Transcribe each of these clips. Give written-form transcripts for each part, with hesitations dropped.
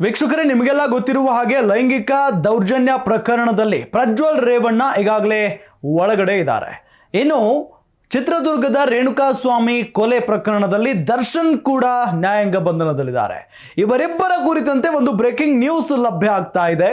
ವೀಕ್ಷಕರೇ, ನಿಮಗೆಲ್ಲ ಗೊತ್ತಿರುವ ಹಾಗೆ ಲೈಂಗಿಕ ದೌರ್ಜನ್ಯ ಪ್ರಕರಣದಲ್ಲಿ ಪ್ರಜ್ವಲ್ ರೇವಣ್ಣ ಈಗಾಗಲೇ ಒಳಗಡೆ ಇದ್ದಾರೆ. ಇನ್ನು ಚಿತ್ರದುರ್ಗದ ರೇಣುಕಾಸ್ವಾಮಿ ಕೊಲೆ ಪ್ರಕರಣದಲ್ಲಿ ದರ್ಶನ್ ಕೂಡ ನ್ಯಾಯಾಂಗ ಬಂಧನದಲ್ಲಿದ್ದಾರೆ. ಇವರಿಬ್ಬರ ಕುರಿತಂತೆ ಒಂದು ಬ್ರೇಕಿಂಗ್ ನ್ಯೂಸ್ ಲಭ್ಯ ಆಗ್ತಾ ಇದೆ.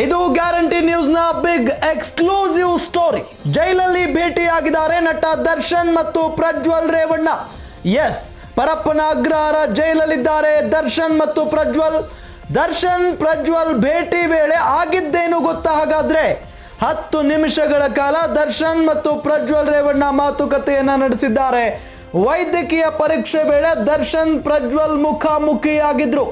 ಇದು ಗ್ಯಾರಂಟಿ ನ್ಯೂಸ್ನ ಬಿಗ್ ಎಕ್ಸ್ಕ್ಲೂಸಿವ್ ಸ್ಟೋರಿ. ಜೈಲಲ್ಲಿ ಭೇಟಿಯಾಗಿದ್ದಾರೆ ನಟ ದರ್ಶನ್ ಮತ್ತು ಪ್ರಜ್ವಲ್ ರೇವಣ್ಣ. ಎಸ್, ಪರಪ್ಪನ ಅಗ್ರಹಾರ ಜೈಲಲ್ಲಿದ್ದಾರೆ ದರ್ಶನ್ ಮತ್ತು ಪ್ರಜ್ವಲ್. ದರ್ಶನ್ ಪ್ರಜ್ವಲ್ ಭೇಟಿ ವೇಳೆ ಆಗಿದ್ದೇನು ಗೊತ್ತಾ? ಹಾಗಾದ್ರೆ 10 ನಿಮಿಷಗಳ ಕಾಲ ದರ್ಶನ್ ಮತ್ತು ಪ್ರಜ್ವಲ್ ರೇವಣ್ಣ ಮಾತುಕತೆಯನ್ನ ನಡೆಸಿದ್ದಾರೆ. ವೈದ್ಯಕೀಯ ಪರೀಕ್ಷೆ ವೇಳೆ ದರ್ಶನ್ ಪ್ರಜ್ವಲ್ ಮುಖಾಮುಖಿಯಾಗಿದ್ರು.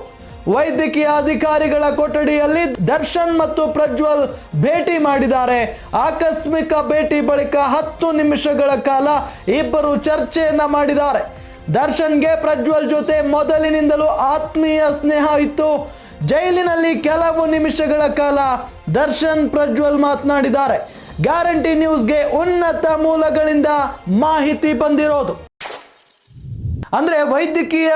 ವೈದ್ಯಕೀಯ ಅಧಿಕಾರಿಗಳ ಕೊಠಡಿಯಲ್ಲಿ ದರ್ಶನ್ ಮತ್ತು ಪ್ರಜ್ವಲ್ ಭೇಟಿ ಮಾಡಿದ್ದಾರೆ. ಆಕಸ್ಮಿಕ ಭೇಟಿ ಬಳಿಕ 10 ನಿಮಿಷಗಳ ಕಾಲ ಇಬ್ಬರು ಚರ್ಚೆಯನ್ನ ಮಾಡಿದ್ದಾರೆ. ದರ್ಶನ್ಗೆ ಪ್ರಜ್ವಲ್ ಜೊತೆ ಮೊದಲಿನಿಂದಲೂ ಆತ್ಮೀಯ ಸ್ನೇಹ ಇತ್ತು. ಜೈಲಿನಲ್ಲಿ ಕೆಲವು ನಿಮಿಷಗಳ ಕಾಲ ದರ್ಶನ್ ಪ್ರಜ್ವಲ್ ಮಾತನಾಡಿದ್ದಾರೆ. ಗ್ಯಾರಂಟಿ ನ್ಯೂಸ್ಗೆ ಉನ್ನತ ಮೂಲಗಳಿಂದ ಮಾಹಿತಿ ಬಂದಿರೋದು. ಅಂದ್ರೆ ವೈದ್ಯಕೀಯ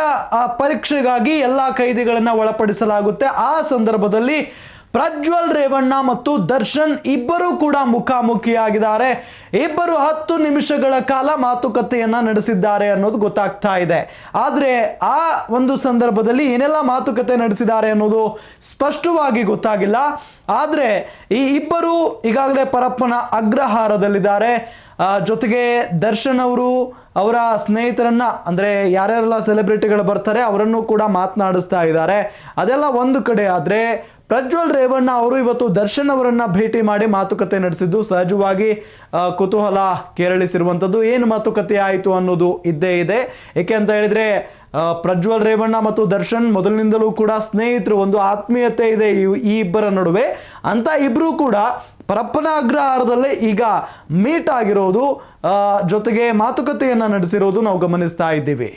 ಪರೀಕ್ಷೆಗಾಗಿ ಎಲ್ಲ ಕೈದಿಗಳನ್ನ ಒಳಪಡಿಸಲಾಗುತ್ತೆ. ಆ ಸಂದರ್ಭದಲ್ಲಿ ಪ್ರಜ್ವಲ್ ರೇವಣ್ಣ ಮತ್ತು ದರ್ಶನ್ ಇಬ್ಬರು ಕೂಡ ಮುಖಾಮುಖಿಯಾಗಿದ್ದಾರೆ. ಇಬ್ಬರು 10 ನಿಮಿಷಗಳ ಕಾಲ ಮಾತುಕತೆಯನ್ನ ನಡೆಸಿದ್ದಾರೆ ಅನ್ನೋದು ಗೊತ್ತಾಗ್ತಾ ಇದೆ. ಆದರೆ ಆ ಒಂದು ಸಂದರ್ಭದಲ್ಲಿ ಏನೆಲ್ಲ ಮಾತುಕತೆ ನಡೆಸಿದ್ದಾರೆ ಅನ್ನೋದು ಸ್ಪಷ್ಟವಾಗಿ ಗೊತ್ತಾಗಿಲ್ಲ. ಆದರೆ ಈ ಇಬ್ಬರು ಈಗಾಗಲೇ ಪರಪ್ಪನ ಅಗ್ರಹಾರದಲ್ಲಿದ್ದಾರೆ. ಜೊತೆಗೆ ದರ್ಶನ್ ಅವರು ಅವರ ಸ್ನೇಹಿತರನ್ನ, ಅಂದರೆ ಯಾರ್ಯಾರೆಲ್ಲ ಸೆಲೆಬ್ರಿಟಿಗಳು ಬರ್ತಾರೆ ಅವರನ್ನು ಕೂಡ ಮಾತನಾಡಿಸ್ತಾ ಇದ್ದಾರೆ. ಅದೆಲ್ಲ ಒಂದು ಕಡೆ ಆದರೆ ಪ್ರಜ್ವಲ್ ರೇವಣ್ಣ ಅವರು ಇವತ್ತು ದರ್ಶನ್ ಅವರನ್ನ ಭೇಟಿ ಮಾಡಿ ಮಾತುಕತೆ ನಡೆಸಿದ್ದು ಸಹಜವಾಗಿ ಕುತೂಹಲ ಕೆರಳಿಸಿರುವಂಥದ್ದು. ಏನು ಮಾತುಕತೆ ಆಯಿತು ಅನ್ನೋದು ಇದ್ದೇ ಇದೆ. ಏಕೆ ಅಂತ ಹೇಳಿದ್ರೆ ಪ್ರಜ್ವಲ್ ರೇವಣ್ಣ ಮತ್ತು ದರ್ಶನ್ ಮೊದಲಿನಿಂದಲೂ ಕೂಡ ಸ್ನೇಹಿತರು, ಒಂದು ಆತ್ಮೀಯತೆ ಇದೆ ಈ ಇಬ್ಬರ ನಡುವೆ ಅಂತ. ಇಬ್ಬರು ಕೂಡ ಪರಪ್ಪನ ಅಗ್ರಹಾರದಲ್ಲೇ ಈಗ ಮೀಟ್ ಆಗಿರೋದು, ಜೊತೆಗೆ ಮಾತುಕತೆಯನ್ನು ನಡೆಸಿರೋದು ನಾವು ಗಮನಿಸ್ತಾ ಇದ್ದೀವಿ.